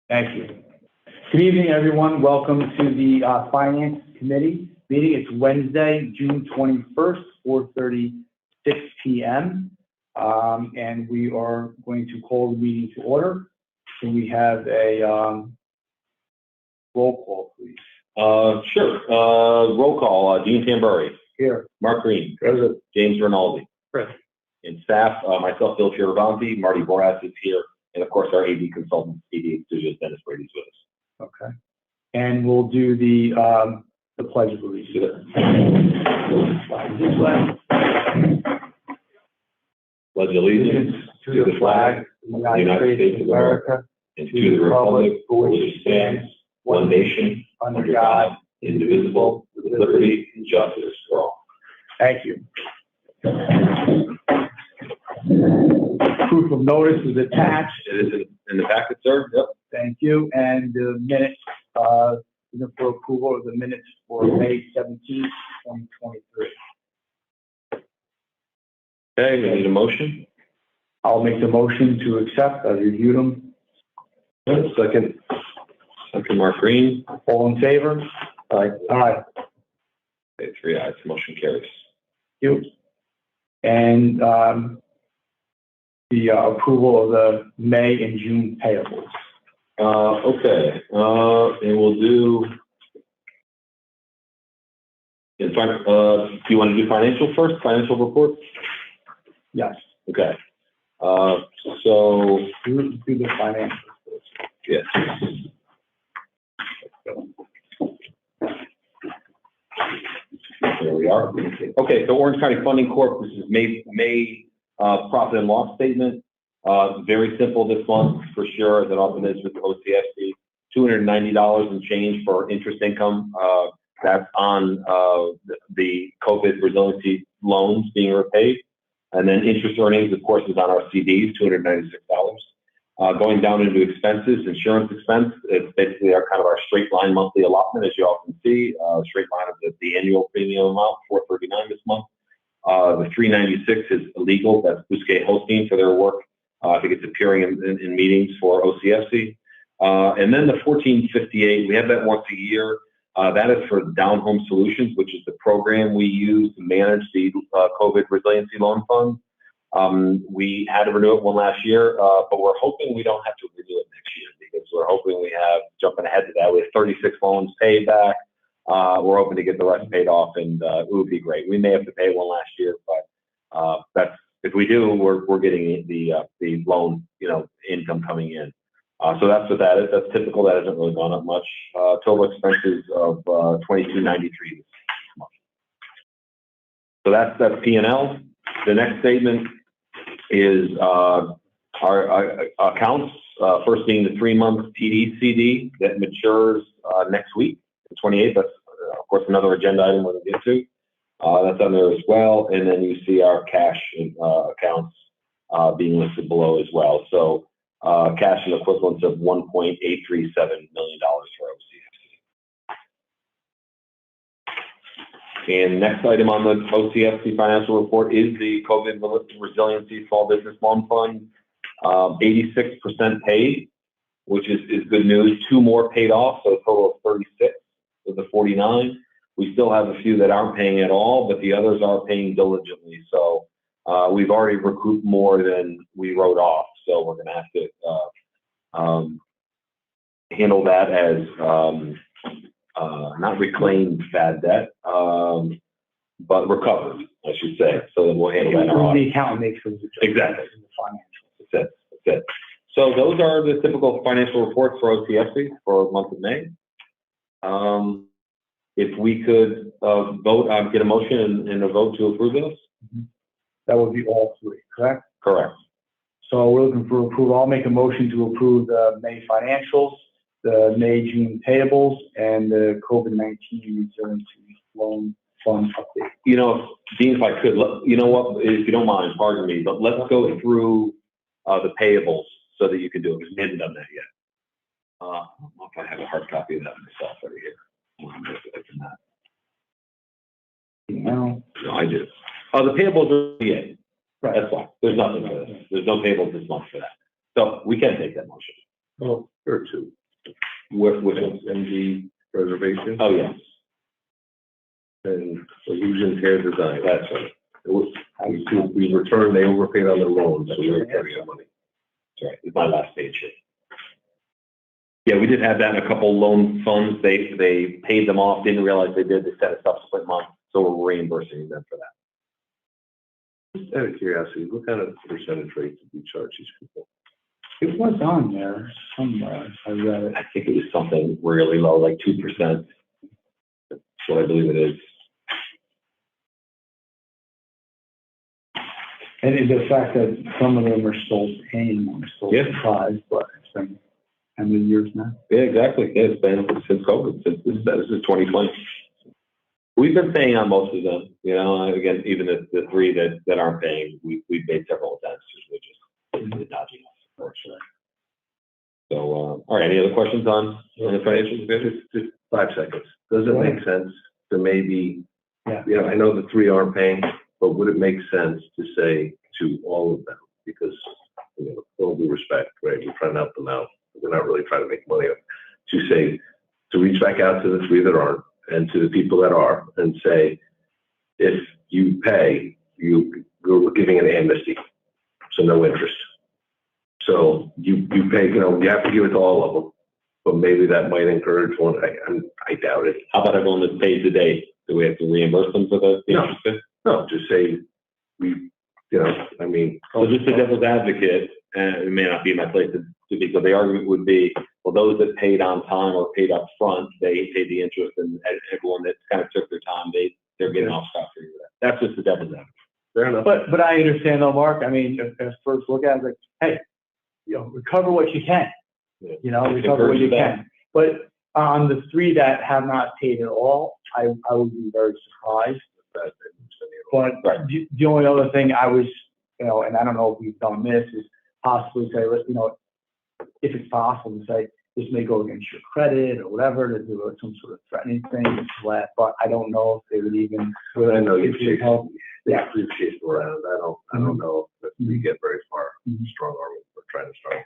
Thank you. Good evening, everyone. Welcome to the Finance Committee meeting. It's Wednesday, June 21st, 4:36 p.m. And we are going to call the meeting to order. Can we have a roll call, please? Sure. Roll call. Dean Tambury. Here. Mark Green. Present. James Rinaldi. Present. And staff, myself, Phil Fioravanti, Marty Boras is here, and of course our AD consultant, AD Studios, Dennis Brady's with us. Okay. And we'll do the Pledge of Allegiance. Pledge allegiance to the flag of the United States of America and to the republic for which it stands, one nation, under God, indivisible, with liberty and justice for all. Thank you. Proof of notice is attached. It is in the packet, sir. Yep. Thank you. And the minutes, for approval of the minutes for May 17th, 2023. Okay, we need a motion. I'll make the motion to accept. I reviewed them. Second, Mark Green. All in favor? Aye. Aye. Okay, 3 ayes. Motion carries. Thank you. And the approval of the May and June payables. Okay, and we'll do. In fact, do you want to do financial first? Financial report? Yes. Okay. So Do the financial first. yes. There we are. Okay, so Orange County Funding Corp. This is May profit and loss statement. Very simple this month for sure, as it often is with the OCFC. $290 and change for interest income. That's on the COVID resiliency loans being repaid. And then interest earnings, of course, is on our CDs, $296. Going down into expenses, insurance expense, it's basically our straight line monthly allotment, as you all can see, straight line of the annual premium amount, $439 this month. The $396 is illegal. That's Bousquet Hosting for their work. I think it's appearing in meetings for OCFC. And then the $1458, we have that once a year. That is for Down Home Solutions, which is the program we use to manage the COVID resiliency loan fund. We had to renew it one last year, but we're hoping we don't have to renew it next year because we're hoping we have, jumping ahead to that, we have 36 loans paid back. We're hoping to get the rest paid off, and it would be great. We may have to pay one last year, but that's, if we do, we're getting the loan, income coming in. So that's what that is. That's typical. That hasn't really gone up much. Total expenses of $22.93 this month. So that's P&L. The next statement is our accounts. First being the 3-month TD CD that matures next week, the 28th. That's of course another agenda item we're going to get to. That's on there as well. And then you see our cash accounts being listed below as well. So cash and equivalents of $1.837 million for OCFC. And next item on the OCFC financial report is the COVID Resiliency Small Business Loan Fund. 86% paid, which is good news. 2 more paid off, so a total of 36 of the 49. We still have a few that aren't paying at all, but the others are paying diligently. So we've already recouped more than we wrote off. So we're going to have to handle that as not reclaimed bad debt, but recovered, I should say. So then we'll handle that in our audit. The accountant makes those adjustments. Exactly. In the financials. That's it. So those are the typical financial reports for OCFC for the month of May. If we could vote, get a motion and a vote to approve those. That would be all 3, correct? Correct. So we're looking for approval. I'll make a motion to approve the May financials, the May, June payables, and the COVID-19 resiliency loan fund update. Dean, if I could, you know what, if you don't mind, pardon me, but let's go through the payables so that you can do it, because we haven't done that yet. I don't know if I have a hard copy of that myself right here. No, I do. The payables are yeah. Right. That's fine. There's nothing for this. There's no payables this month for that. So we can take that motion. Oh, or 2. Which one's MG reservation? Oh, yes. And Illusion Care Design, that's right. It was, we returned, they overpaid on their loans, so we were carrying money. That's right, it's my last page here. Yeah, we did have that in a couple loan funds. They paid them off, didn't realize they did. They set a subsequent month, so we're reimbursing them for that. Just out of curiosity, what kind of percentage rate did we charge these people? It was on there somewhere. I read it. I think it was something really low, like 2%. That's what I believe it is. And the fact that some of them are still paying, I'm still surprised, but it's been how many years now? Yeah, exactly. Yeah, it's been since COVID, since this is 2020. We've been paying on most of them, you know, again, even the three that aren't paying, we've made several attempts, which is dodging us, unfortunately. So, all right, any other questions on the financials? Just 5 seconds. Does it make sense to maybe, you know, I know the three aren't paying, but would it make sense to say to all of them, because, you know, with all due respect, right, we're trying to help them out. We're not really trying to make money, to say, to reach back out to the three that aren't and to the people that are and say, if you pay, you're giving an amnesty, so no interest. So you pay, you know, you have to give it to all of them, but maybe that might encourage one. I doubt it. How about everyone that pays today? Do we have to reimburse them for the interest? No, just say we, you know, I mean. So just the devil's advocate, and it may not be my place to speak, but the argument would be, well, those that paid on time or paid up front, they paid the interest, and everyone that kind of took their time, they're getting off scot-free with that. That's just the devil's advocate. Fair enough. But I understand though, Mark. I mean, if first look at it, like, hey, you know, recover what you can. You know, recover what you can. But on the three that have not paid at all, I would be very surprised. But the only other thing I was, you know, and I don't know if we've done this, is possibly say, you know, if it's possible to say this may go against your credit or whatever, to do some sort of threatening thing, but I don't know if they would even. Well, I know you've chased around. I don't know if we get very far. Strong arm. We're trying to start.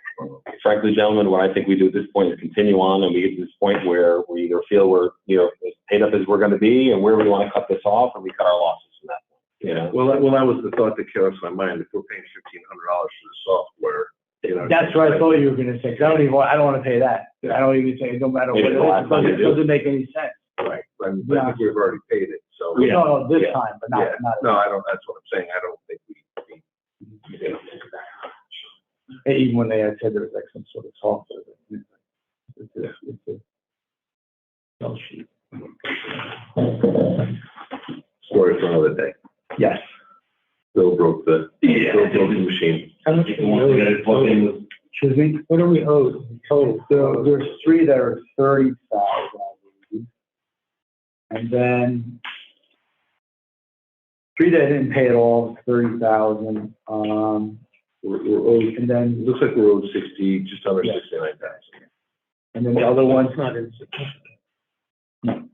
Frankly, gentlemen, what I think we do at this point is continue on, and we get to this point where we either feel we're, you know, as paid up as we're going to be, and where we want to cut this off, and we cut our losses from that point. You know? Well, that was the thought that crossed my mind. If we're paying $1,500 for the software, you know. That's what I thought you were going to say. Cause I don't want to pay that. I don't even say, no matter what it doesn't make any sense. Right. I think we've already paid it. So no, this time, but not. No, I don't. That's what I'm saying. I don't think we even when they had said there was like some sort of software. It's a sell sheet. Story for another day. Yes. Bill broke the machine. How much do we owe? Excuse me? What do we owe total? So there's three that are 30,000, I believe. And then three that didn't pay at all, 30,000. We're owed, and then it looks like we're owed 60, just under 69,000. And then the other one's not in. No.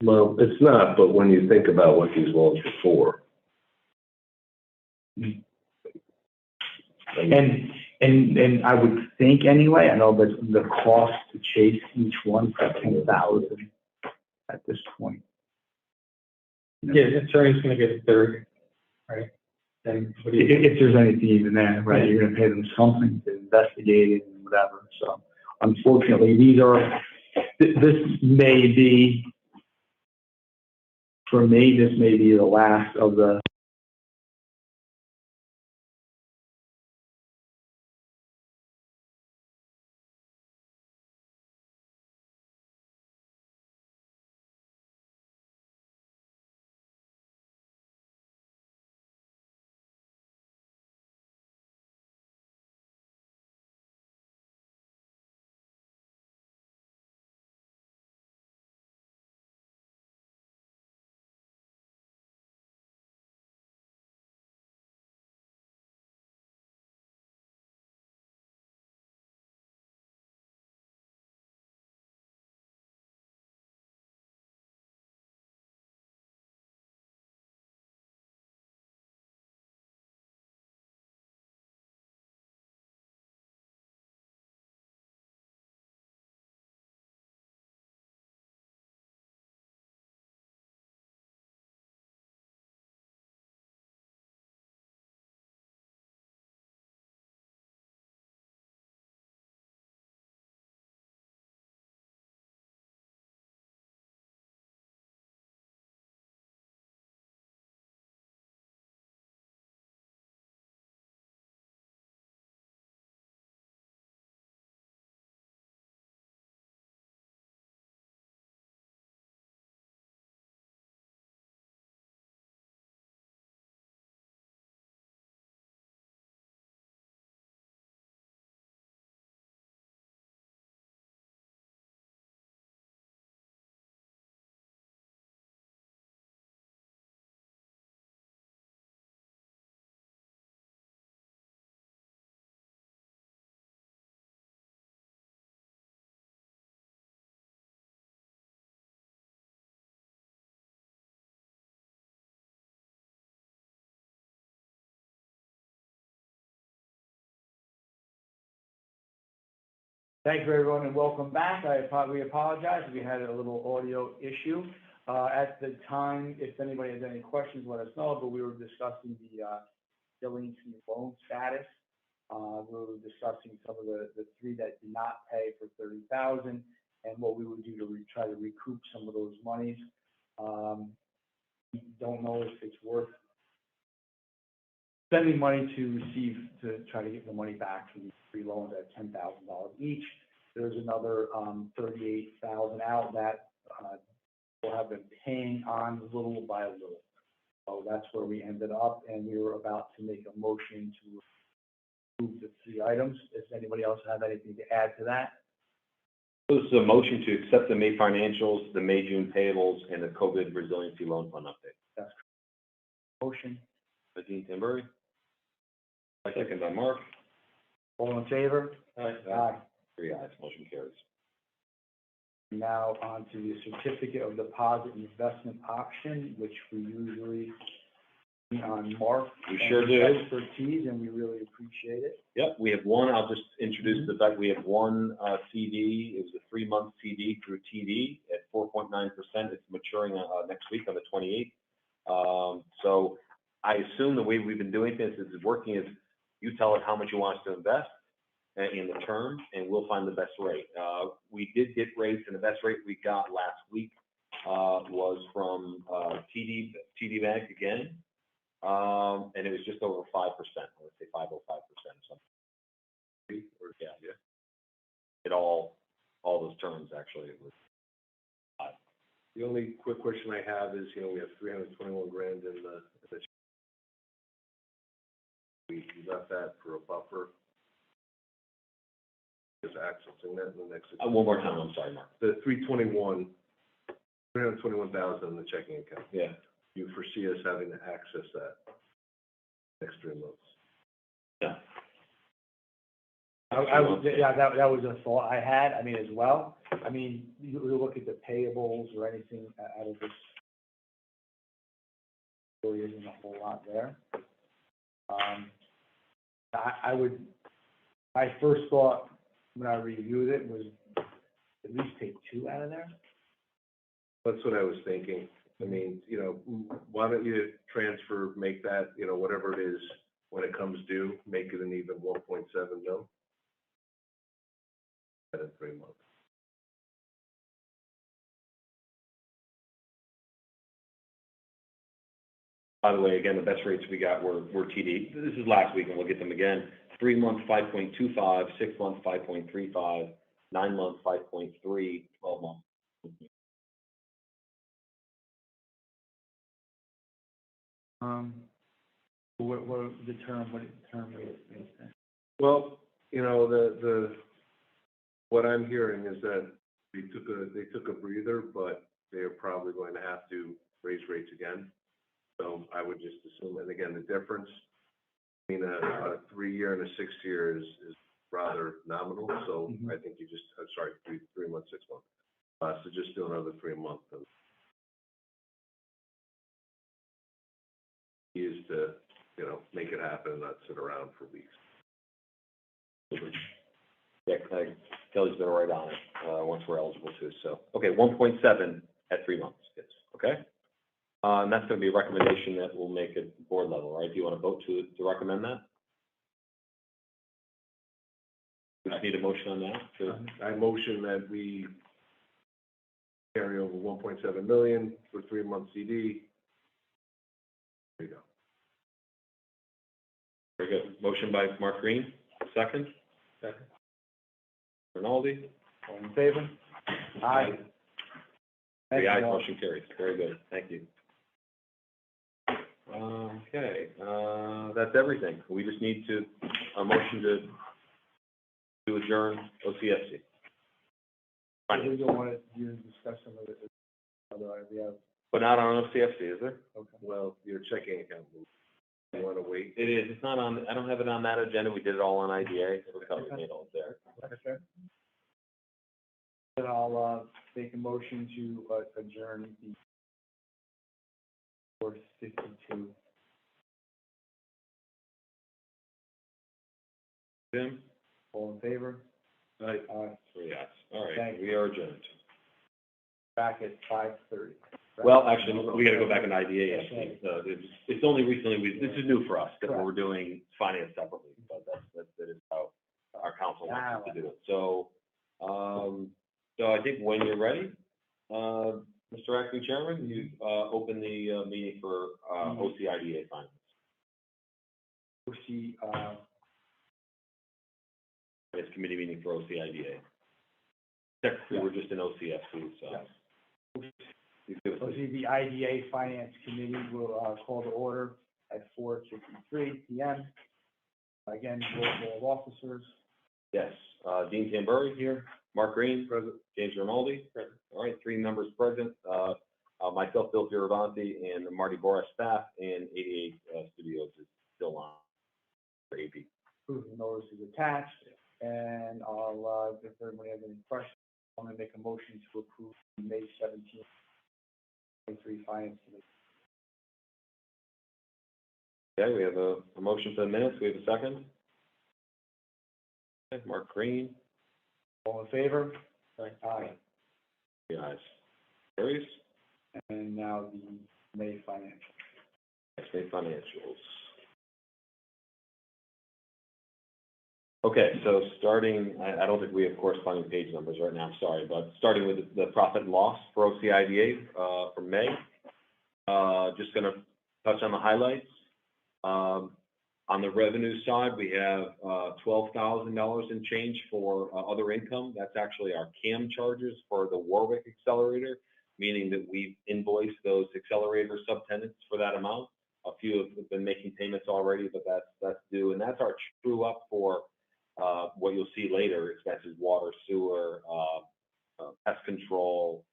Well, it's not, but when you think about what these loans are for. And I would think anyway, I know that the cost to chase each one for 10,000 at this point. Yeah, the attorney's going to get a third, right? Then if there's anything even there, right? You're going to pay them something to investigate it and whatever. So unfortunately, this may be, for me, this may be the last of the Thank you, everyone, and welcome back. We apologize. We had a little audio issue. At the time, if anybody has any questions, let us know, but we were discussing the delinquency loan status. We were discussing some of the three that did not pay for $30,000 and what we would do to try to recoup some of those monies. We don't know if it's worth spending money to try to get the money back for these three loans at $10,000 each. There's another $38,000 out that will have been paying on little by little. So that's where we ended up, and we were about to make a motion to approve the three items. Does anybody else have anything to add to that? This is a motion to accept the May financials, the May-June payables, and the COVID resiliency loan fund update. That's correct. Motion. By Dean Tamburri. Second by Mark. All in favor? Aye. Aye. 3 ayes, motion carries. Now on to the certificate of deposit and investment option, which we usually see on Mark. We sure do. Expertise, and we really appreciate it. Yep, we have one. I'll just introduce the fact we have one CD. It was a 3-month CD through TD at 4.9%. It's maturing next week on the 28th. So I assume the way we've been doing this is working is you tell us how much you want us to invest in the term, and we'll find the best rate. We did get rates, and the best rate we got last week was from TD Bank again, and it was just over 5%. I would say 5.05% something. Or yeah. It all those terms actually. It was 5. The only quick question I have is, we have 321 grand in the we left that for a buffer. Is accessing that in the next. One more time, I'm sorry, Mark. The 321,000 in the checking account. Yeah. You foresee us having to access that next 3 months? Yeah. That was a thought I had. I mean, as well. I mean, you look at the payables or anything out of this. Really isn't a whole lot there. My first thought when I reviewed it was at least take 2 out of there. That's what I was thinking. I mean, why don't you transfer, make that, whatever it is, when it comes due, make it an even 1.7 mil. In 3 months. By the way, again, the best rates we got were TD. This is last week, and we'll get them again. 3 months, 5.25, 6 months, 5.35, 9 months, 5.3, 12 months. What the term is? Well, what I'm hearing is that they took a breather, but they're probably going to have to raise rates again. So I would just assume, and again, the difference between a 3-year and a 6-year is rather nominal. So I think you just, 3 months, 6 months. So just do another 3 months. Is to, make it happen and not sit around for weeks. Yeah, Kelly's been right on it once we're eligible to. So, okay, 1.7 at 3 months, kids. Okay? And that's going to be a recommendation that we'll make at board level, right? Do you want to vote to recommend that? We just need a motion on that. I motion that we carry over 1.7 million for 3-month CD. There you go. Very good. Motion by Mark Green. Second. Rinaldi. All in favor? Aye. 3 ayes, motion carries. Very good. Thank you. Okay, that's everything. We just need a motion to adjourn OCFC. We don't want to discuss some of it. Otherwise, we have. But not on OCFC, is there? Okay. Well, your checking account move. You want to wait? It is. It's not on. I don't have it on that agenda. We did it all on IDA. It'll cover me all there. Okay. Then I'll make a motion to adjourn the 4:52. Jim? All in favor? Aye. Three ayes. All right, Thank we are adjourned. Back at 5:30. Well, actually, we gotta go back in IDA, Yeah. actually. It's only recently, this is new for us, that Correct. we're doing finance separately, but that is how our council wants us to do it. So I think when you're ready, Mr. Acting Chairman, you, open the, meeting for, OCIDA finance. It's committee meeting for OCIDA. Technically, we're just in OCFC, so. Yes. You give us a- The IDA Finance Committee will call to order at 4:53 PM. Again, roll call officers. Yes, Dean Tamburri here, Mark Green, Present. James Rinaldi. Present. All right, three members present, myself, Bill Fioravanti, and Marty Boras staff, and 88 Studios is still on for AP. Approve the notice is attached, and I'll, if everybody has any questions, I'm gonna make a motion to approve the May 17th, 23 Finance Committee. Okay, we have a motion for the minutes, we have a second. Okay, Mark Green, All in favor? Aye. the ayes. Carries. And now the May financial. Next, May financials. Okay, so starting, I don't think we have corresponding page numbers right now, I'm sorry, but starting with the profit and loss for OCIDA, for May. Just gonna touch on the highlights. On the revenue side, we have, $12,000 in change for, other income. That's actually our CAM charges for the Warwick Accelerator, meaning that we've invoiced those accelerator subtenants for that amount. A few have been making payments already, but that's due, and that's our true up for, what you'll see later, expenses, water, sewer, pest control,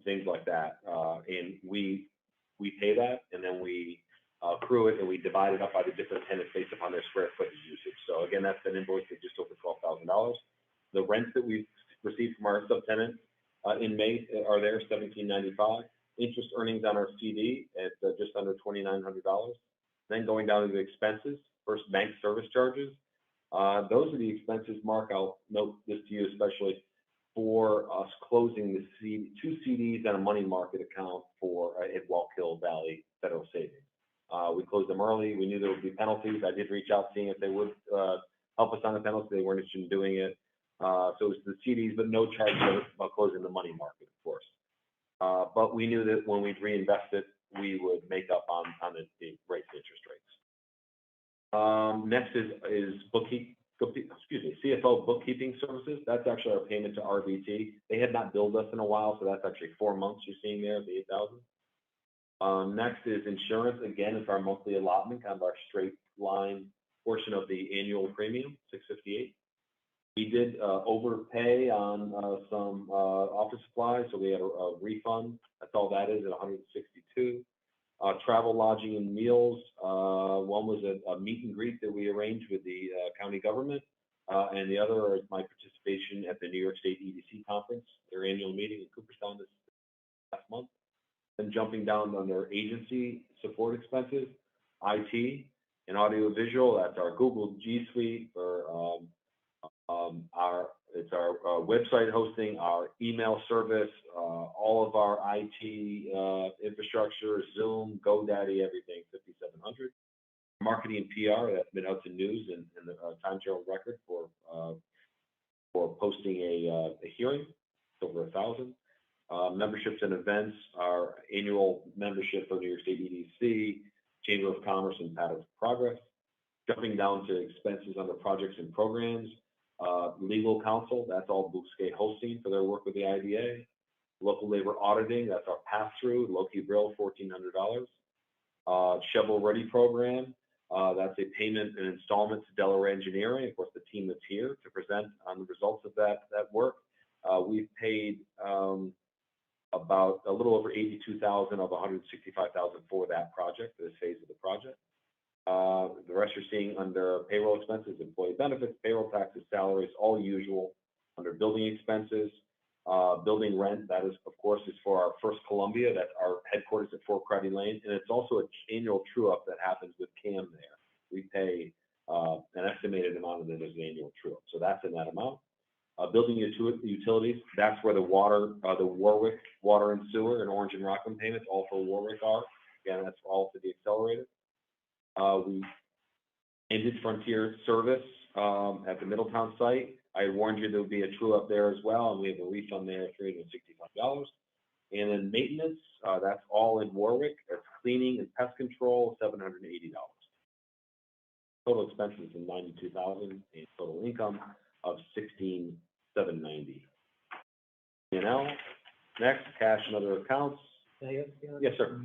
things like that. And we pay that, and then we accrue it, and we divide it up by the different tenants based upon their square footage usage. So again, that's been invoiced at just over $12,000. The rents that we've received from our subtenants in May are there, $1,795. Interest earnings on our CD at just under $2,900. Then going down to the expenses, first bank service charges. Those are the expenses, Mark, I'll note this to you especially, for us closing the two CDs and a money market account for at Wallkill Valley Federal Savings. We closed them early. We knew there would be penalties. I did reach out seeing if they would help us on the penalty. They weren't interested in doing it. So it was the CDs, but no charge about closing the money market, of course. But we knew that when we'd reinvest it, we would make up on the rates, interest rates. Next is CFO bookkeeping services. That's actually our payment to RBT. They had not billed us in a while, so that's actually 4 months you're seeing there, the $8,000. Next is insurance. Again, it's our monthly allotment, kind of our straight line portion of the annual premium, $658. We did overpay on some office supplies, so we had a refund. That's all that is at $162. Travel, lodging, and meals. One was a meet and greet that we arranged with the county government, and the other is my participation at the New York State EDC conference, their annual meeting in Cooperstown this last month. Then jumping down under agency support expenses, IT and audio visual. That's our Google G Suite for it's our website hosting, our email service, all of our IT infrastructure, Zoom, GoDaddy, everything, 5,700. Marketing and PR, that's Mid-Hudson News and the Times Herald Record for posting a hearing. It's over 1,000. Memberships and events, our annual membership for New York State EDC, Chamber of Commerce, and Pattern of Progress. Jumping down to expenses under projects and programs. Legal counsel, that's all Bouquet Hosting for their work with the IDA. Local labor auditing, that's our pass-through, Loki Brill, $1,400. Shovel Ready program, that's a payment and installment to Delaware Engineering, of course, the team that's here to present on the results of that work. We've paid about a little over $82,000 of $165,000 for that project, for this phase of the project. The rest you're seeing under payroll expenses, employee benefits, payroll taxes, salaries, all usual. Under building expenses, building rent, that is, of course, is for our First Columbia. That's our headquarters at Fort Crowdy Lane, and it's also an annual true-up that happens with CAM there. We pay an estimated amount of it as an annual true-up, so that's in that amount. Building utilities, that's where the Warwick Water and Sewer and Orange and Rockland payments, all for Warwick are. Again, that's all for the accelerated. We ended Frontier Service at the Middletown site. I warned you there would be a true up there as well, and we have a refund there of $365. And then maintenance, that's all in Warwick. That's cleaning and pest control, $780. Total expenses of $92,000 and total income of $16,790. P&L. Next, cash and other accounts. Yes, sir.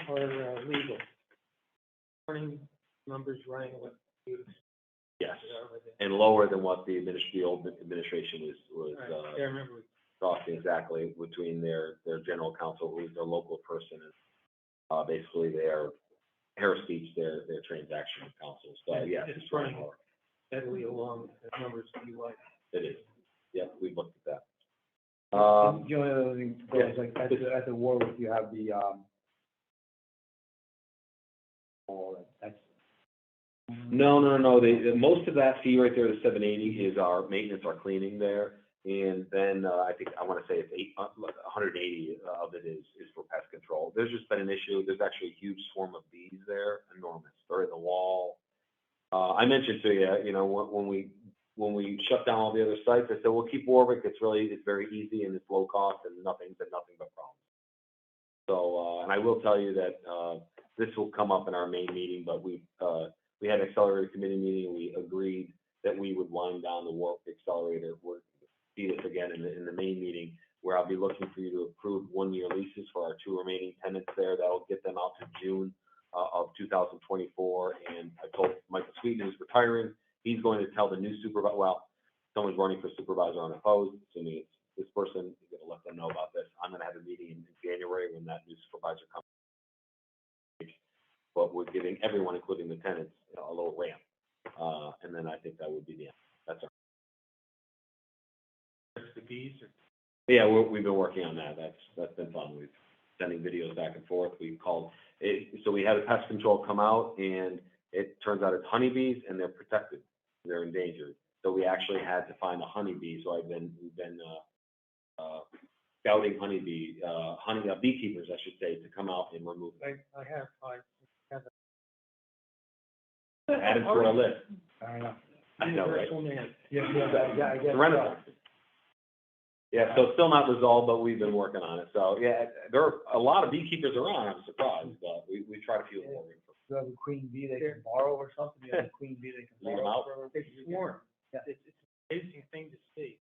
Or legal. Running numbers running what you. Yes, and lower than what the old administration was I remember. talking exactly between their general counsel, who's their local person, and basically their Harris Beach, their transaction counsel. So yeah, It's running more steadily along the numbers that you like. It is. Yeah, we've looked at that. The only other thing, Bill, yeah. is like at the Warwick, you have the, that's. No. Most of that fee right there, the $780, is our maintenance, our cleaning there. And then I think, I want to say it's $180 of it is for pest control. There's just been an issue. There's actually a huge swarm of bees there, enormous. They're in the wall. I mentioned to you, you know, when we shut down all the other sites, I said, we'll keep Warwick. It's very easy and it's low cost and nothing but problems. So, and I will tell you that this will come up in our main meeting, but we had an accelerated committee meeting and we agreed that we would wind down the Warwick accelerator. We'll see this again in the main meeting, where I'll be looking for you to approve 1-year leases for our 2 remaining tenants there. That'll get them out to June of 2024. And I told Michael Sweeten, who's retiring, he's going to tell the new supervisor, well, someone's running for supervisor unopposed, assuming it's this person, he's going to let them know about this. I'm going to have a meeting in January when that new supervisor comes. But we're giving everyone, including the tenants, a little ramp. And then I think that would be the end. That's our. The bees or. Yeah, we've been working on that. That's been fun. We've sending videos back and forth. We called it, so we had a pest control come out, and it turns out it's honeybees, and they're protected. They're endangered. So we actually had to find a honeybee. So we've been scouting beekeepers, I should say, to come out and remove them. I have Add it to our list. I know. I know, right? Yeah, I guess. Renaissance. Yeah, so it's still not resolved, but we've been working on it. So yeah, there are a lot of beekeepers around. I'm surprised, but we try to feel more. You have a queen bee they can borrow or something. You have a queen bee they can Leave them borrow. out. It's warm. Yeah. It's an amazing thing to see.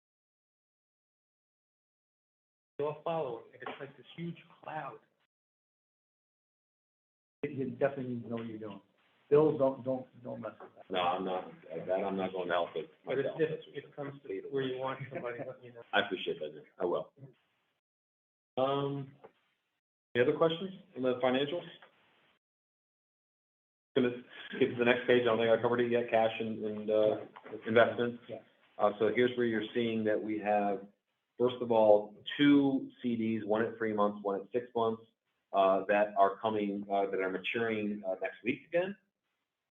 They all follow it. It's like this huge cloud. You definitely need to know what you're doing. Bill, don't mess with that. No, I'm not. I'm not going to help it But myself. if it comes to where you want somebody, let me know. I appreciate that. I will. Any other questions on the financials? Gonna skip to the next page. I don't think I covered it yet. Cash and investments. Yeah. So here's where you're seeing that we have, first of all, 2 CDs, one at 3 months, one at 6 months, that are coming, that are maturing next week again.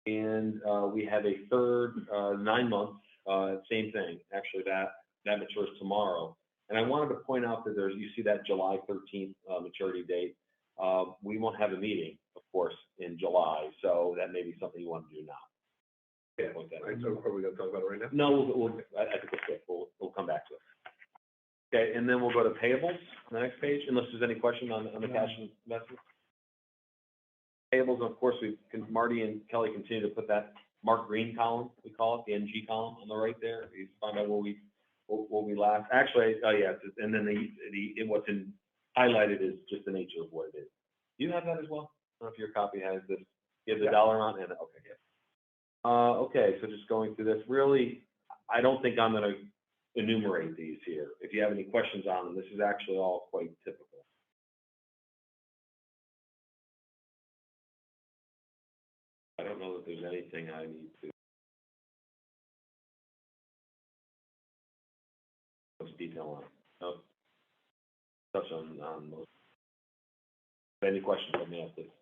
And we have a third 9 months, same thing. Actually, that matures tomorrow. And I wanted to point out that you see that July 13th maturity date. We won't have a meeting, of course, in July, so that may be something you want to do now. Yeah. Point that out. All right, so are we going to talk about it right now? No, I think it's good. We'll come back to it. Okay, and then we'll go to payables on the next page, unless there's any question on the cash and investments. Payables, of course, Marty and Kelly continue to put that Mark Green column, we call it, the NG column on the right there. You find out where we last. Actually, yeah, and then what's highlighted is just the nature of what it is. Do you have that as well? I don't know if your copy has this. You have the dollar amount and okay, yeah. Okay, so just going through this. Really, I don't think I'm going to enumerate these here. If you have any questions on them, this is actually all quite typical. I don't know that there's anything I need to much detail on. No. Touch on most. Any questions on me, please?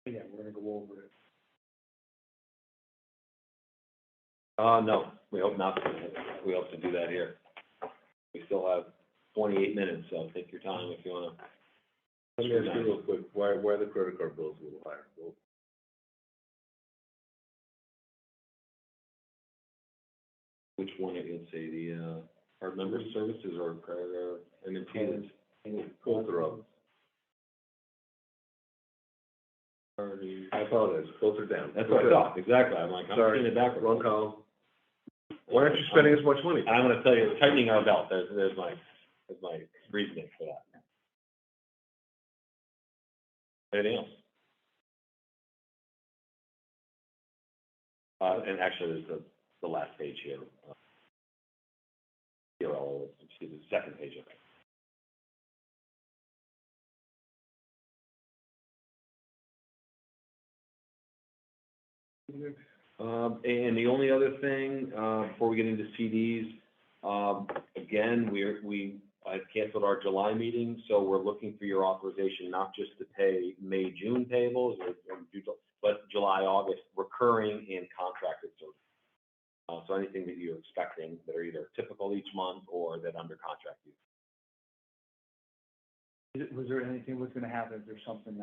Yeah, we're gonna go over it. No, we hope not. We hope to do that here. We still have 28 minutes, so take your time if you want to. Let me ask you real quick, why are the credit card bills a little higher? Well, Which one, let's say, the card member services or M&T? both are up. Sorry. I apologize, both are down. That's what I thought, exactly. I'm like, I'm Sorry, seeing it backwards. wrong column. Why aren't you spending as much money? I'm going to tell you, tightening our belt, there's my reasoning for that. Anything else? And actually, there's the last page here. Here, I'll see the second page of it. And the only other thing, before we get into CDs, again, I canceled our July meeting, so we're looking for your authorization not just to pay May, June payables, but July, August, recurring and contracted services. So anything that you're expecting that are either typical each month or that under contract you. Was there anything was going to happen? Is there something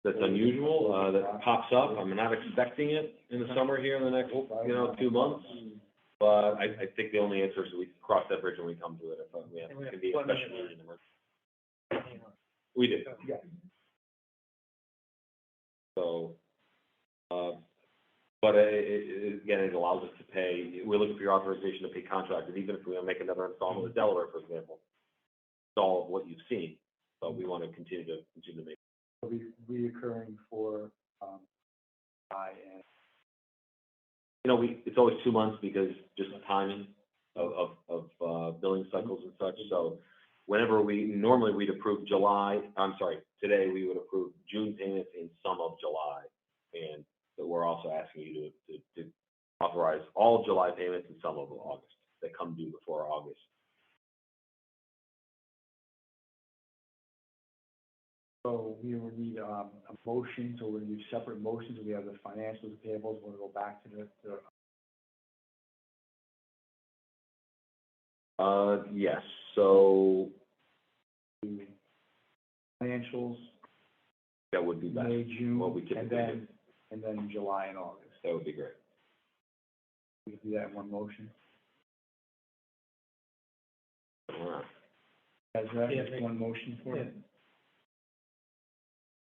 That's unusual, that pops up? I'm not expecting it in the summer here in the next, 2 months. But I think the only answer is we cross that bridge when we come to it. If we have, it can be a special meeting. We do. Yeah. So, but again, it allows us to pay, we're looking for your authorization to pay contracted, even if we want to make another installment with Delaware, for example. It's all of what you've seen, but we want to continue to make. It'll be reoccurring for, and. It's always 2 months because just the timing of billing cycles and such. So whenever normally we'd approve today we would approve June payments and some of July. And so we're also asking you to authorize all of July payments and some of August that come due before August. So we would need a motion, so we're going to do separate motions. We have the financials, the payables, we're going to go back to the Yes, so financials, that would be best. May, June, What we typically do. and then July and August. That would be great. We can do that in one motion. All right. Has that one motion for it?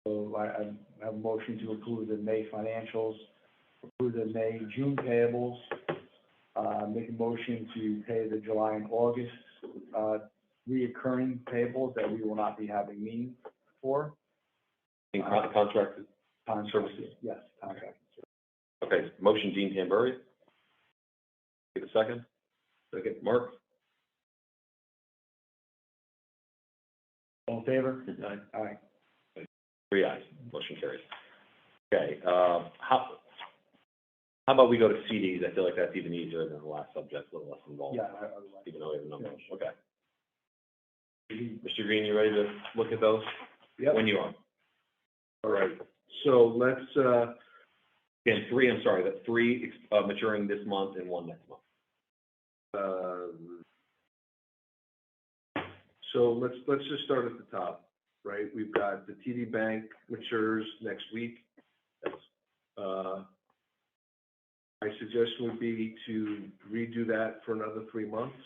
So I have a motion to approve the May financials, approve the May, June payables, make a motion to pay the July and August, reoccurring payables that we will not be having meetings for. In contracted Services. Yes, contract. Okay, motion Dean Tamburri. Take a second. Second, Mark. All in favor? Aye. Aye. 3 ayes, motion carries. Okay, how about we go to CDs? I feel like that's even easier than the last subject, a little less involved. Yeah, Even though we have a number. Yeah. Okay. Mr. Green, you ready to look at those? Yep. When you are. All right, so let's, Again, that's 3 maturing this month and 1 next month. so let's just start at the top, right? We've got the TD Bank matures next week. My suggestion would be to redo that for another 3 months.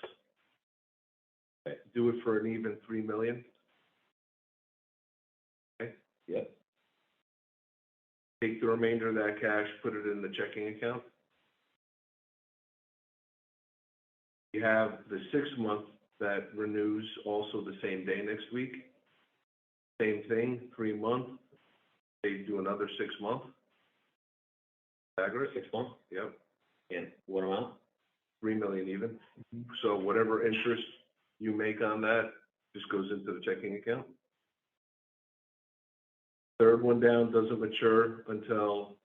Do it for an even $3 million. Okay. Yep. Take the remainder of that cash, put it in the checking account. You have the 6 month that renews also the same day next week. Same thing, 3 months. They do another 6 months. Stagger it. 6 months? Yep. And what amount? 3 million even. So whatever interest you make on that just goes into the checking account. Third one down doesn't mature until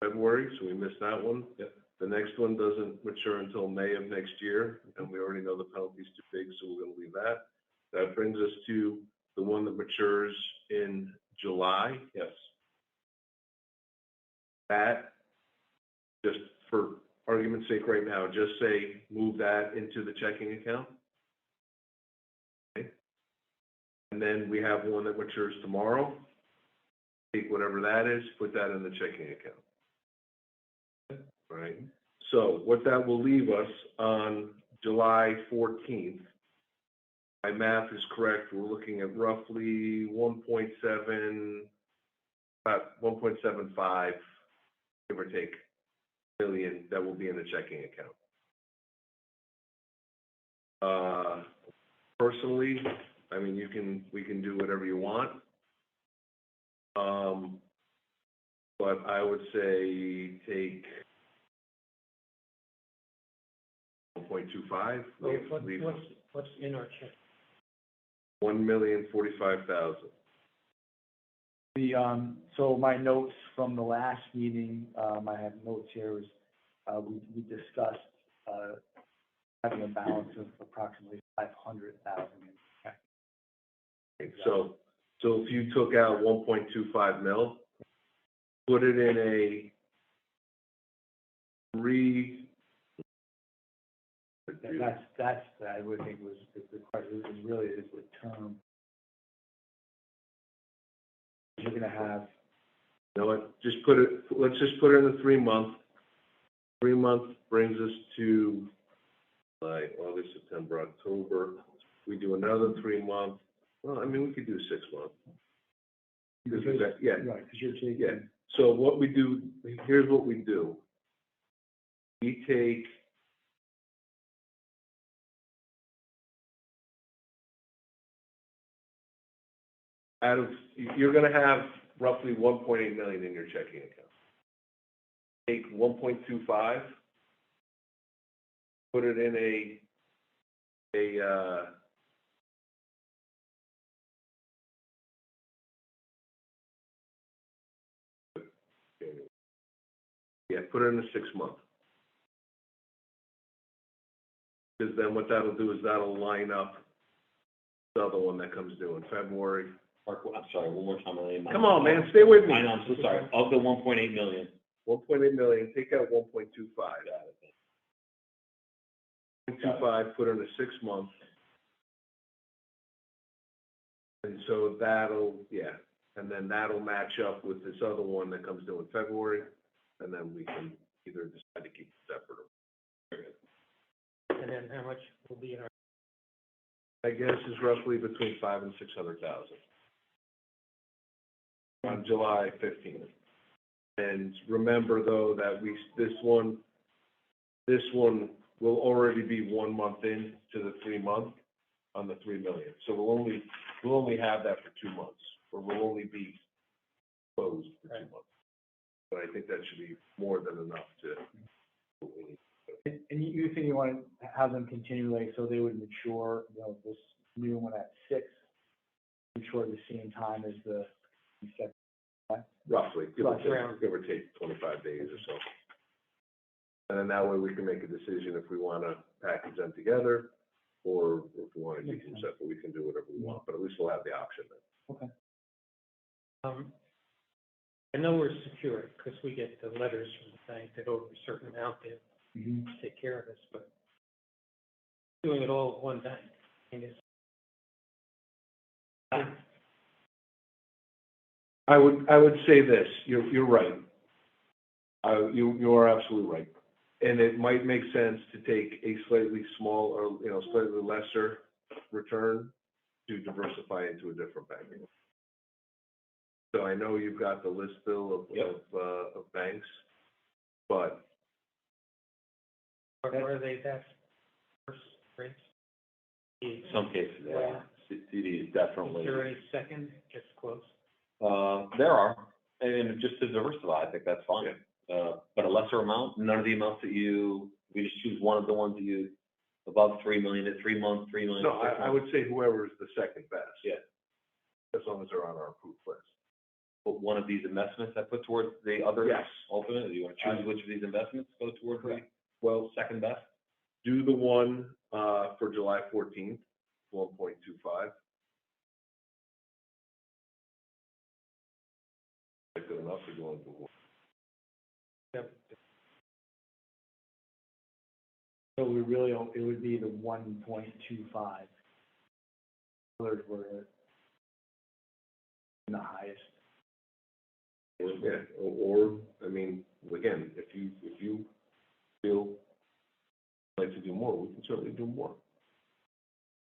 February, so we missed that one. Yep. The next one doesn't mature until May of next year, and we already know the penalty's too big, so we're gonna leave that. That brings us to the one that matures in July. Yes. that, just for argument's sake right now, just say, move that into the checking account. Okay. And then we have one that matures tomorrow. Take whatever that is, put that in the checking account. All right. So what that will leave us on July 14th, my math is correct, we're looking at roughly 1.7, about 1.75, give or take, million that will be in the checking account. Personally, I mean, we can do whatever you want. But I would say take 1.25. What's in our check? 1,045,000. So my notes from the last meeting, I have notes here, is we discussed having a balance of approximately 500,000 in check. So if you took out 1.25 mil, put it in a That's I would think was the question. Is really is the term. You're going to have. You know what? Just put it. Let's just put it in the 3 month. 3 month brings us to like August, September, October. We do another 3 month. Well, I mean, we could do 6 months. Yeah. Right. Because you're taking. Yeah. So what we do. Here's what we do. We take. Out of, you're going to have roughly 1.8 million in your checking account. Take 1.25, put it in put it in a 6 month. Because then what that'll do is that'll line up the other one that comes due in February. Mark, I'm sorry, one more time. Come on, man, stay with me. I know, I'm so sorry. Of the 1.8 million. 1.8 million, take out 1.25. Got it. 0.25, put in a 6 month. And so and then that'll match up with this other one that comes due in February, and then we can either decide to keep it separate. And then how much will be in our? I guess is roughly between 500,000 and 600,000 on July 15th. And remember though that this one will already be 1 month in to the 3 month on the 3 million. So we'll only have that for 2 months, or we'll only be closed for 2 months. But I think that should be more than enough to what we need. And you think you want to have them continually, so they would mature, this new one at 6, mature at the same time as the second. Roughly, give or take 25 days or so. And then that way we can make a decision if we want to package them together, or if we want to keep them separate, we can do whatever we want, but at least we'll have the option then. Okay. I know we're secure because we get the letters from the bank that over a certain amount they take care of us, but doing it all at one bank, I would say this. You're right. You are absolutely right, and it might make sense to take a slightly small or slightly lesser return to diversify into a different bank. So I know you've got the list bill of banks, but are they that first rates? Some cases, yeah. CD is definitely. Is there any second gets close? There are, and just to diversify, I think that's fine. But a lesser amount, none of the amounts we just choose one of the ones that you, above 3 million at 3 months, 3 million. No, I would say whoever is the second best. Yeah. As long as they're on our approved list. But one of these investments I put towards the other. Yes. Ultimately, do you want to choose which of these investments go towards the second best? Do the one for July 14th, 1.25. Good enough to go into So we really, it would be the 1.25. Others were in the highest. Yeah, or, I mean, again, if you feel like to do more, we can certainly do more.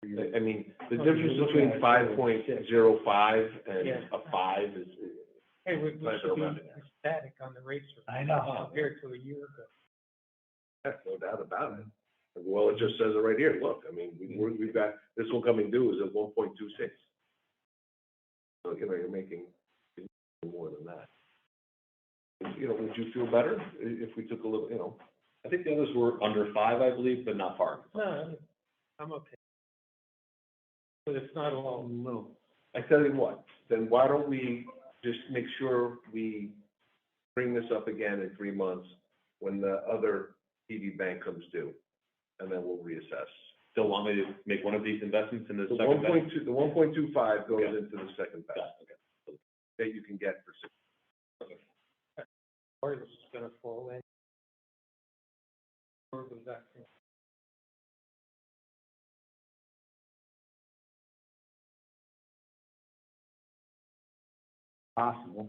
I mean, the difference between 5.05 and a 5 is. Hey, we should be static on the rates I know. compared to a year ago. Yeah, no doubt about it. Well, it just says it right here, look, I mean, we've got, this one coming due is at 1.26. So, you know, you're making more than that. You know, would you feel better if we took a little, you know? I think the others were under 5, I believe, but not far. No, I'm okay. But it's not all Little. I tell you what, then why don't we just make sure we bring this up again in 3 months when the other TD bank comes due, and then we'll reassess. Still want me to make one of these investments in the The second bank? 1.2, the 1.25 goes Yeah. into the second bank Okay. that you can get for 6. part is gonna fall in. Or was that? Possible.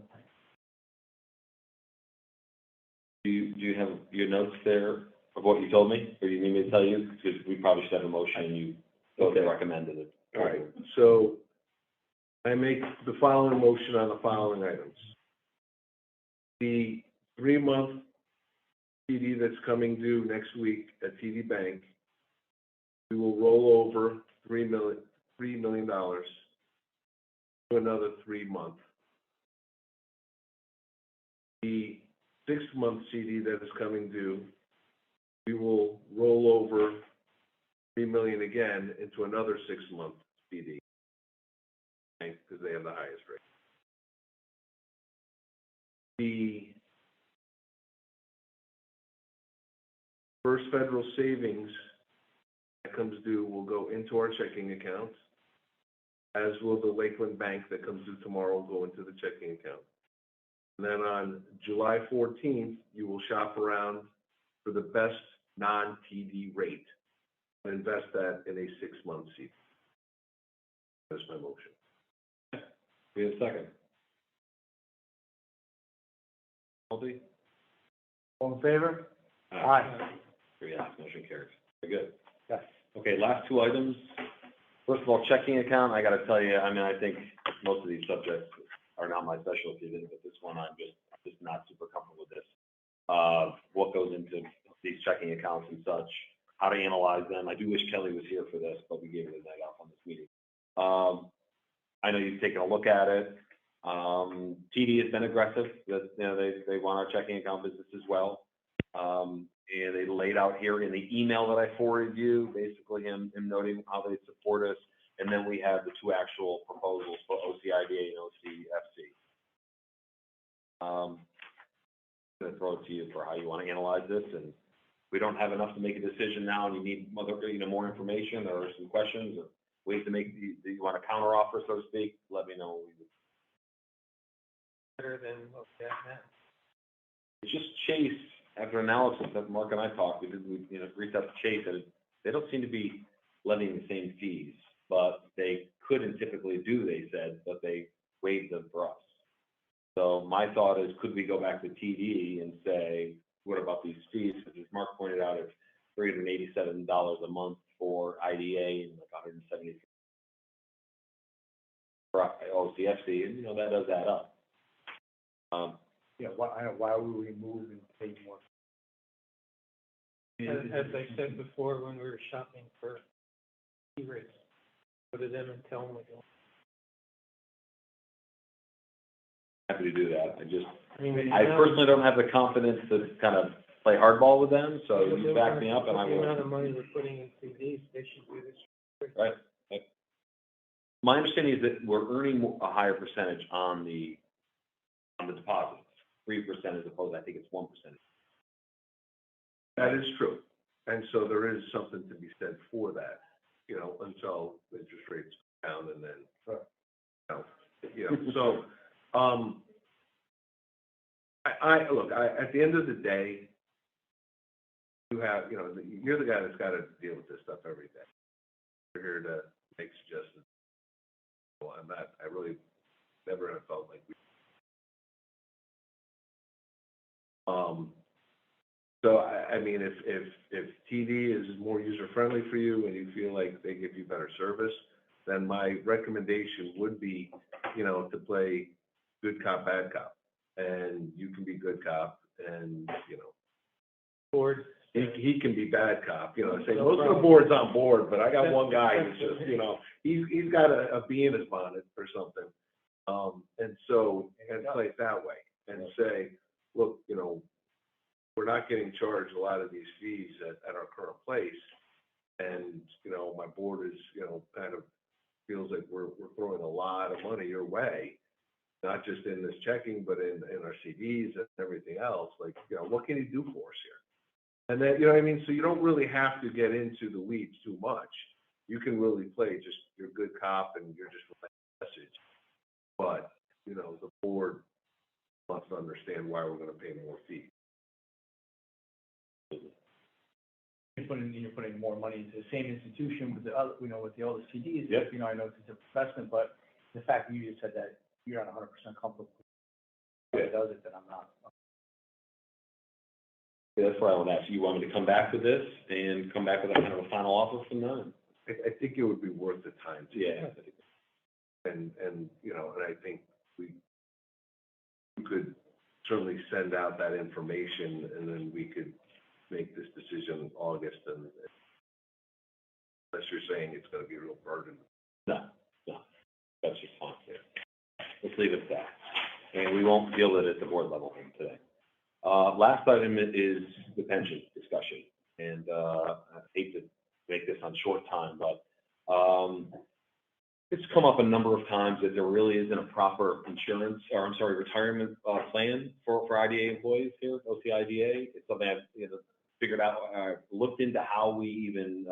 Do you have your notes there of what you told me, or you need me to tell you? Because we probably should have a motion and you both Okay. recommended it. All right, so I make the following motion on the following items. The 3-month TD that's coming due next week at TD Bank, we will roll over $3 million to another 3 month. The 6-month CD that is coming due, we will roll over $3 million again into another 6-month CD, because they have the highest rate. The First Federal Savings that comes due will go into our checking account, as will the Lakeland Bank that comes due tomorrow will go into the checking account. And then on July 14th, you will shop around for the best non-TD rate and invest that in a 6-month CD. That's my motion. We have a second. Multi? All in favor? Yes, motion carries. Very good. Yes. Okay, last 2 items. First of all, checking account, I gotta tell you, I mean, I think most of these subjects are not my specialty, but this one, I'm just not super comfortable with this. What goes into these checking accounts and such, how to analyze them. I do wish Kelly was here for this, but we gave it a night off on this meeting. I know you've taken a look at it. TD has been aggressive, that, you know, they want our checking account business as well. And they laid out here in the email that I forwarded you, basically him noting how they support us. And then we have the 2 actual proposals for OCIDA and OCFC. I'm going to throw it to you for how you want to analyze this. And we don't have enough to make a decision now, and you need more information or some questions or ways to make you want a counter offer, so to speak. Let me know. Better than what we have now. It's just Chase. After analysis that Mark and I talked, we reached out to Chase, and they don't seem to be levying the same fees, but they could and typically do, they said, but they waived them for us. So my thought is, could we go back to TD and say, what about these fees? Because as Mark pointed out, it's $387 a month for IDA and like $170 for OCFC, and that does add up. Yeah, why would we move and pay more? As I said before, when we were shopping for E-rates, go to them and tell them we don't. Happy to do that. I I personally don't have the confidence to kind of play hardball with them, so you back me up and I The amount will. of money we're putting into these, they should do this. Right. My understanding is that we're earning a higher percentage on the deposits, 3% as opposed to, I think it's 1%. That is true. And so there is something to be said for that, until interest rates go down and then, so, look, at the end of the day, you you have, you're the guy that's got to deal with this stuff every day. You're here to make suggestions. Well, I really never have felt like we. So I mean, if TD is more user-friendly for you and you feel like they give you better service, then my recommendation would be, to play good cop, bad cop. And you can be good cop and, Board. he can be bad cop, say most of the board's on board, but I got one guy who's just, he's got a bee in his bonnet or something. And play it that way and say, look, we're not getting charged a lot of these fees at our current place. And, my board is, kind of feels like we're throwing a lot of money your way, not just in this checking, but in our CDs and everything else. Like, what can you do for us here? And then, what I mean? So you don't really have to get into the weeds too much. You can really play just your good cop and you're just relaying a message. But, the board wants to understand why we're going to pay more fees. You're putting more money into the same institution with the other, with the other CDs. Yep. I know it's an investment, but the fact that you just said that you're not 100% comfortable with it does it, then I'm not. Yeah, that's why I want to ask you. You want me to come back with this and come back with a kind of a final offer from them? I think it would be worth the time. Yeah. And I think we could certainly send out that information and then we could make this decision in August, and unless you're saying it's going to be a real burden. No, that's just fine. Let's leave it at that. And we won't deal with it at the board level today. Last item is the pension discussion. And I hate to make this on short time, but it's come up a number of times that there really isn't a proper retirement plan for IDA employees here at OCIDA. It's something I've figured out, looked into how we even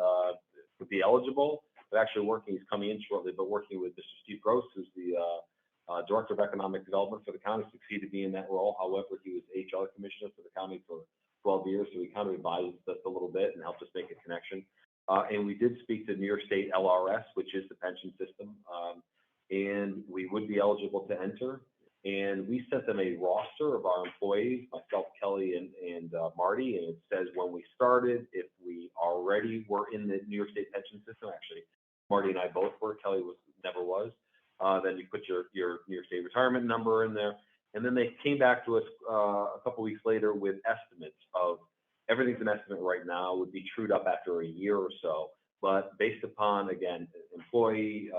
would be eligible, but actually he's coming in shortly, but working with Mr. Steve Gross, who's the Director of Economic Development for the county, succeeded me in that role. However, he was HR Commissioner for the county for 12 years, so he kind of advised us a little bit and helped us make a connection. And we did speak to New York State LRS, which is the pension system, and we would be eligible to enter. And we sent them a roster of our employees, myself, Kelly, and Marty, and it says when we started, if we already were in the New York State pension system, actually, Marty and I both were, Kelly never was, then you put your New York State retirement number in there. And then they came back to us a couple weeks later with estimates of, everything's an estimate right now, would be trued up after a year or so. But based upon, again, employee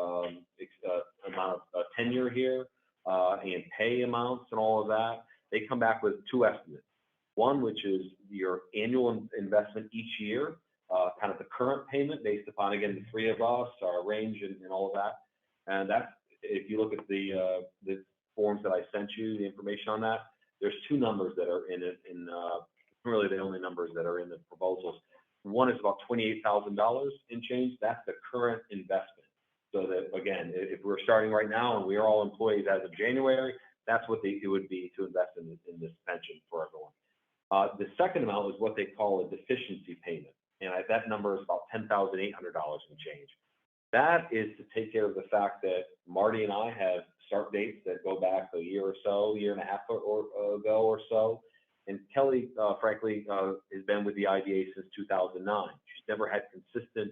amount of tenure here, and pay amounts and all of that, they come back with two estimates. One, which is your annual investment each year, kind of the current payment based upon, again, the three of us, our range and all of that. And that's, if you look at the forms that I sent you, the information on that, there's two numbers that are in it, really the only numbers that are in the proposals. One is about $28,000 in change. That's the current investment. So that, again, if we're starting right now and we are all employees as of January, that's what it would be to invest in this pension for everyone. The second amount is what they call a deficiency payment. And that number is about $10,800 in change. That is to take care of the fact that Marty and I have start dates that go back a year or so, year and a half ago or so. And Kelly, frankly, has been with the IDA since 2009. She's never had consistent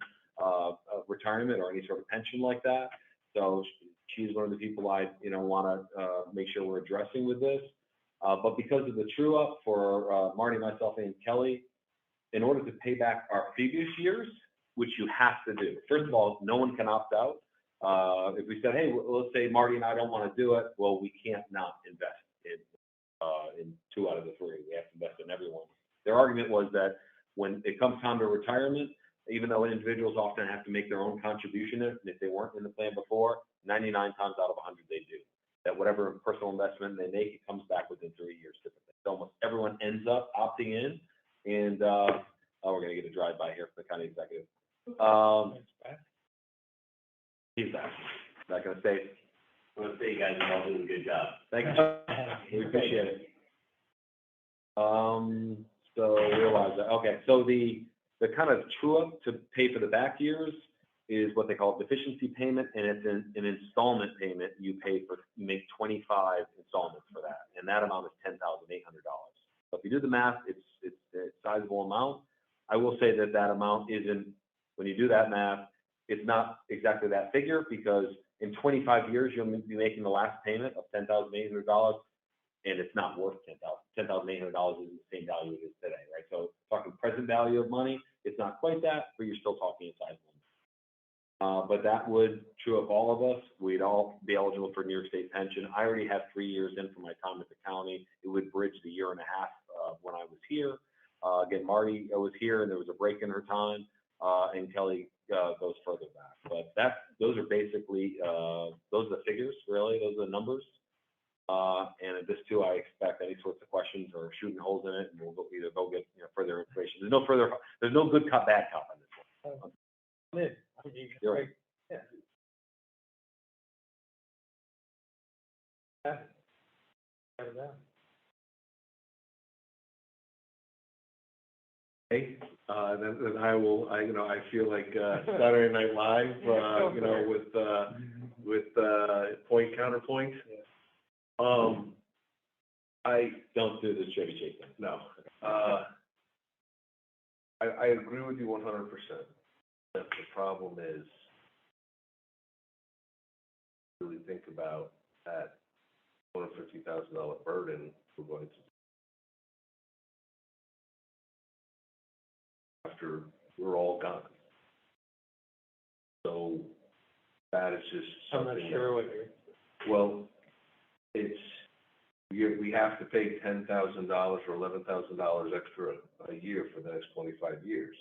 retirement or any sort of pension like that. So she's one of the people I, want to make sure we're addressing with this. But because of the true up for Marty, myself, and Kelly, in order to pay back our previous years, which you have to do. First of all, no one can opt out. If we said, hey, let's say Marty and I don't want to do it, well, we can't not invest in 2 out of the 3. We have to invest in everyone. Their argument was that when it comes time to retirement, even though individuals often have to make their own contribution, and if they weren't in the plan before, 99 times out of 100 they do. That whatever personal investment they make, it comes back within 3 years typically. So almost everyone ends up opting in, and we're going to get a drive-by here from the county executive. He's back. Not going to say. I want to say you guys are all doing a good job. Thank you. We appreciate it. So realize that, okay, so the kind of true up to pay for the back years is what they call deficiency payment, and it's an installment payment. You make 25 installments for that, and that amount is $10,800. So if you do the math, it's a sizable amount. I will say that amount isn't, when you do that math, it's not exactly that figure, because in 25 years, you'll be making the last payment of $10,800, and it's not worth $10,800 is the same value it is today, right? So talking present value of money, it's not quite that, but you're still talking a sizable amount. But that would true up all of us. We'd all be eligible for New York State pension. I already have 3 years in from my time at the county. It would bridge the year and a half when I was here. Again, Marty was here, and there was a break in her time, and Kelly goes further back. But those are basically, those are the figures, really. Those are the numbers. And at this too, I expect any sorts of questions or shooting holes in it, and we'll either go get further information. There's no good cop, bad cop on this one. You're right. Yeah. Yeah. Hey, then I feel like Saturday Night Live, with point counterpoint. I Don't do the Chevy Chase thing. no. I agree with you 100%. The problem is, really think about that $150,000 burden we're going to after we're all gone. So that is just I'm not something. sure what you're. Well, we have to pay $10,000 or $11,000 extra a year for the next 25 years.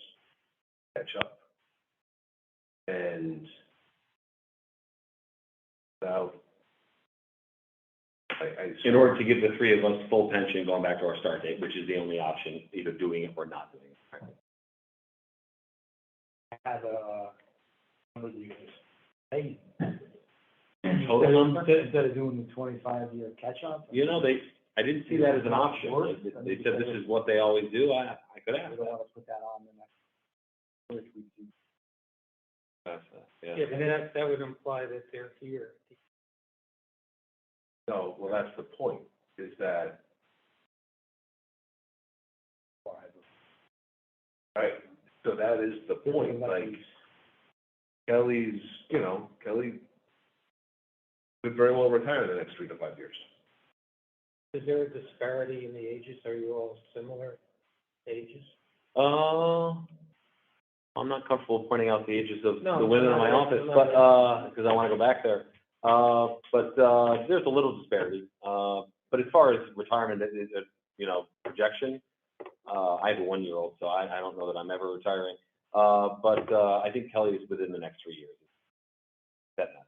Catch up. And now, In order to give the three of us full pension, going back to our start date, which is the only option, either doing it or not doing it. I have a number that you can say. Total number? Instead of doing the 25-year catch-up. I didn't see that as an option. They said this is what they always do. I could ask We don't that. want to put that on the next. Yeah. Yeah, but that would imply that they're here. no, well, that's the point, is that, right, so that is the point, like, Kelly could very well retire in the next 3 to 5 years. Is there a disparity in the ages? Are you all similar ages? I'm not comfortable pointing out the ages of No, the women in my no, office, no, but, no. because I want to go back there. But there's a little disparity. But as far as retirement, projection, I have a 1-year-old, so I don't know that I'm ever retiring. But I think Kelly is within the next 3 years. That matters.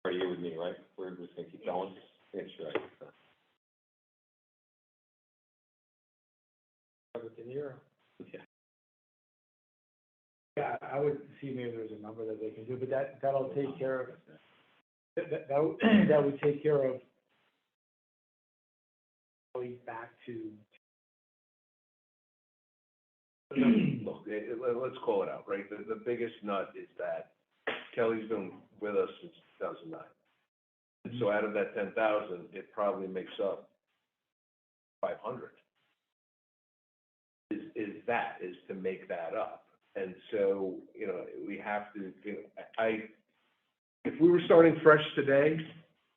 Are you with me, right? We're just gonna keep going. That's right. Robert De Niro. Yeah. Yeah, I would see maybe there's a number that they can do, but that'll take care of, that would take care of going back to. Look, let's call it out, right? The biggest nut is that Kelly's been with us since 2009. And so out of that 10,000, it probably makes up 500. Is to make that up. And so, we have to, if we were starting fresh today,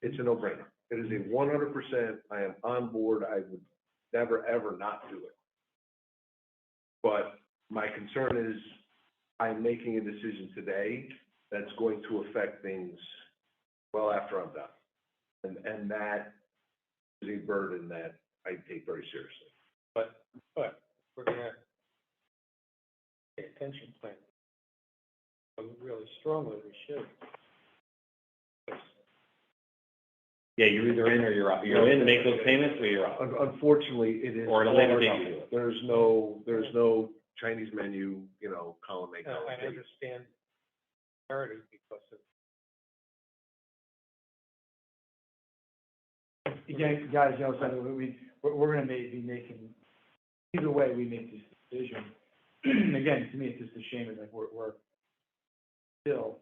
it's a no-brainer. It is a 100%, I am on board. I would never, ever not do it. But my concern is I'm making a decision today that's going to affect things well after I'm done. And that is a burden that I take very seriously. But we're gonna pay attention plan. Really strongly, we should. Yeah, you're either in or you're out. You're in to make those payments, or you're out. Unfortunately, it is. Or at a later date you do it. There's no Chinese menu, column A, column I B. understand parity because of. Again, guys, something, we're gonna be making, either way we make this decision. Again, to me, it's just a shame, it's like we're still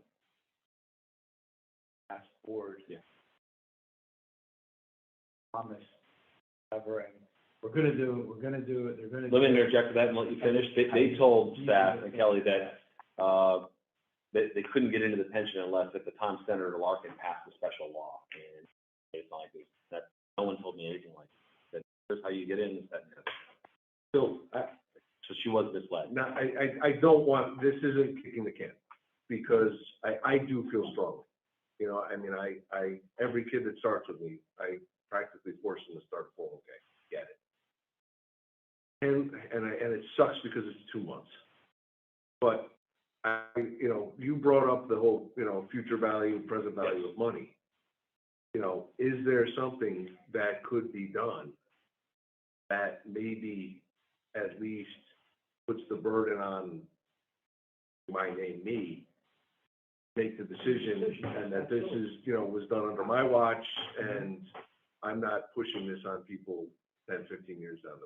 fast forward. Yeah. Promise, ever, and we're gonna do it, they're gonna do Let me it. interject to that and let you finish. They told staff and Kelly that, they couldn't get into the pension unless at the time Senator Larkin passed a special law. And it's not like that, no one told me anything like that. Here's how you get in, that. So, So she was misled. now, I don't want, this isn't kicking the can, because I do feel strongly. You know, I mean, every kid that starts with me, I practically force them to start 401k, get it. And it sucks because it's 2 months. But you brought up the whole, future value, present value of money. Is there something that could be done that maybe at least puts the burden on, my name, me, make the decision, and that this is, was done under my watch, and I'm not pushing this on people 10, 15 years down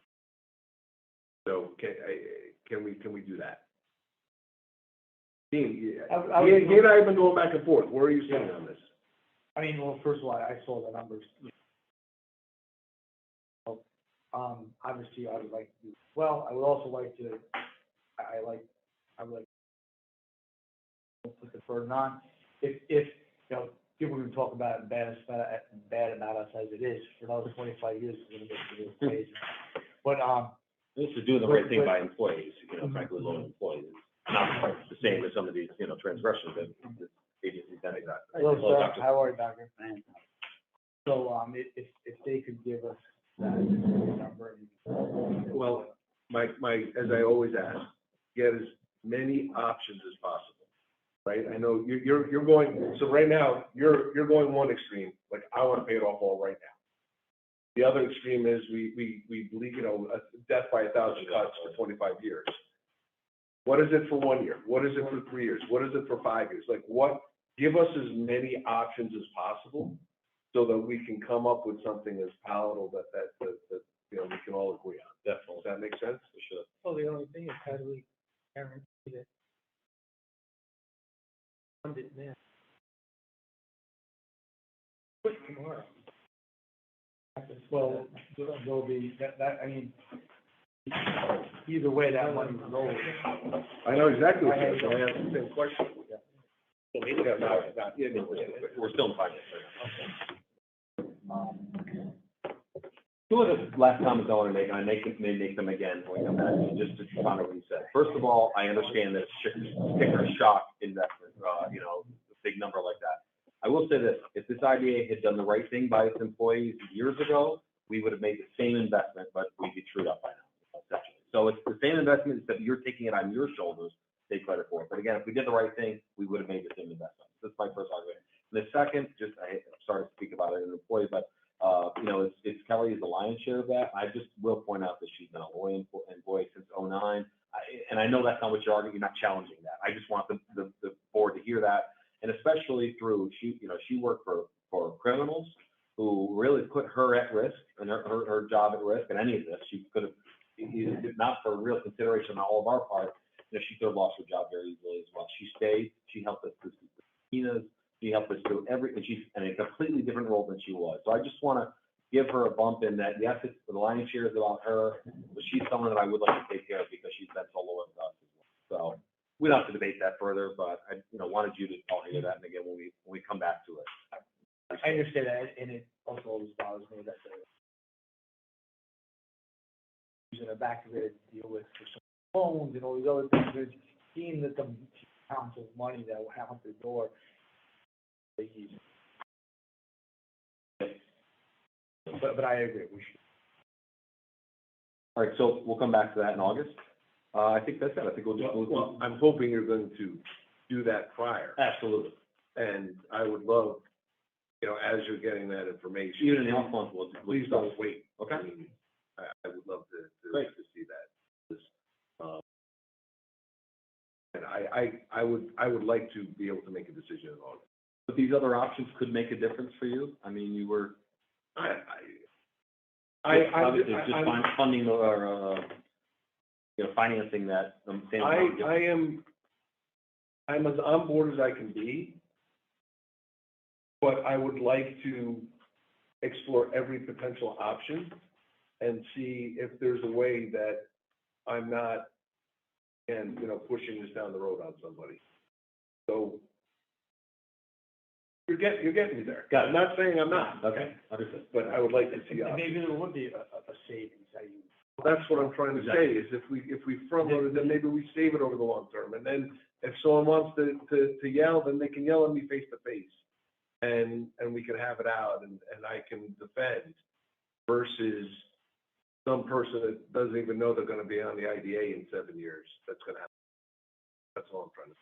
the road. So can we do that? Dean, he and I have been going back and forth. Where are you sitting on this? I mean, well, first of all, I saw the numbers. Obviously, I would like to do well. I would also like to, I would like to put the burden on. If people can talk about it bad about us as it is, for another 25 years, it's going to make it crazy. But, This is doing the right thing by employees, frankly, low employees. Not the same as some of these, transgressions that the agencies done. hello, sir, how are you, doctor? So, if they could give us that number. Well, my, as I always ask, get as many options as possible, right? I know you're going, so right now, you're going one extreme, like, I want to pay it off all right now. The other extreme is we believe, death by 1,000 cuts for 25 years. What is it for 1 year? What is it for 3 years? What is it for 5 years? Like, give us as many options as possible so that we can come up with something as palatable that we can all agree on. Definitely. Does that make sense? For sure. Well, the only thing is how do we guarantee that fund it now? Quit tomorrow. Well, there'll be, I mean, either way, that money will go. I know exactly what you're saying. I have the same question. We're still in finance. Two of the last comments I want to make, and I may make them again when we come back, just to kind of reset. First of all, I understand that it's sticker shock investment, a big number like that. I will say this, if this IDA had done the right thing by its employees years ago, we would have made the same investment, but we'd be trued up by now, essentially. So it's the same investment, except you're taking it on your shoulders to take credit for it. But again, if we did the right thing, we would have made the same investment. That's my first argument. And the second, I'm sorry to speak about it as an employee, but it's Kelly is the lion's share of that. I just will point out that she's been a loyal employee since 2009. And I know that's not what you're arguing. You're not challenging that. I just want the board to hear that. And especially through, she worked for criminals who really put her at risk and her job at risk in any of this. She could have, if not for real consideration on all of our part, she could have lost her job very easily as well. She stayed. She helped us through subpoenas. She helped us through and she's in a completely different role than she was. So I just want to give her a bump in that, yes, it's the lion's share is about her, but she's someone that I would like to take care of because she's been so loyal to us as well. So we don't have to debate that further, but I wanted you to all hear that. And again, when we come back to it. I understand that, and it also always bothers me that using a back of it to deal with for some phones and all these other things. There's seeing that the amounts of money that will out the door. They use it. But I agree. We should. All right, so we'll come back to that in August. I think that's it. I think we'll just. Well, I'm hoping you're going to do that prior. Absolutely. And I would love, as you're getting that information. Even in the off month, Please don't wait. Okay. I would love to see that. And I would like to be able to make a decision in August. But these other options could make a difference for you? I mean, you were. Obviously, it's just funding or, financing that, same amount. I'm as on board as I can be, but I would like to explore every potential option and see if there's a way that I'm not, and, pushing this down the road on somebody. So, you're getting me there. Got it. I'm not saying I'm not. Okay, understood. But I would like to see And options. maybe there would be a savings, That's what I'm trying to say, is if we front load it, then maybe we save it over the long term. And then if someone wants to yell, then they can yell at me face to face. And we can have it out and I can defend versus some person that doesn't even know they're gonna be on the IDA in 7 years. That's gonna happen. That's all I'm trying to say.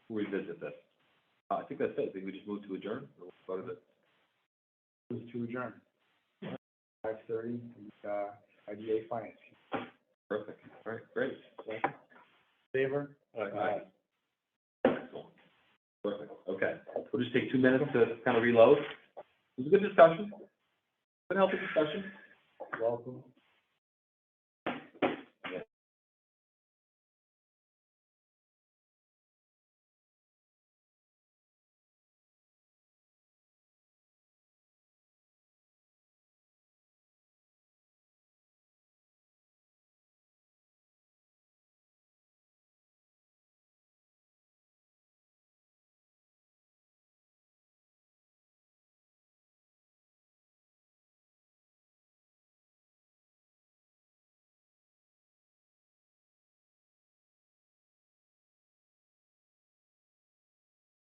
Revisit this. I think that's it. I think we just moved to adjourn. What is it? Move to adjourn. 5:30, IDA Finance. Perfect. All right, great. Favor? Aye. Excellent. Perfect. Okay. We'll just take 2 minutes to kind of reload. It was a good discussion. Good, healthy discussion. Welcome.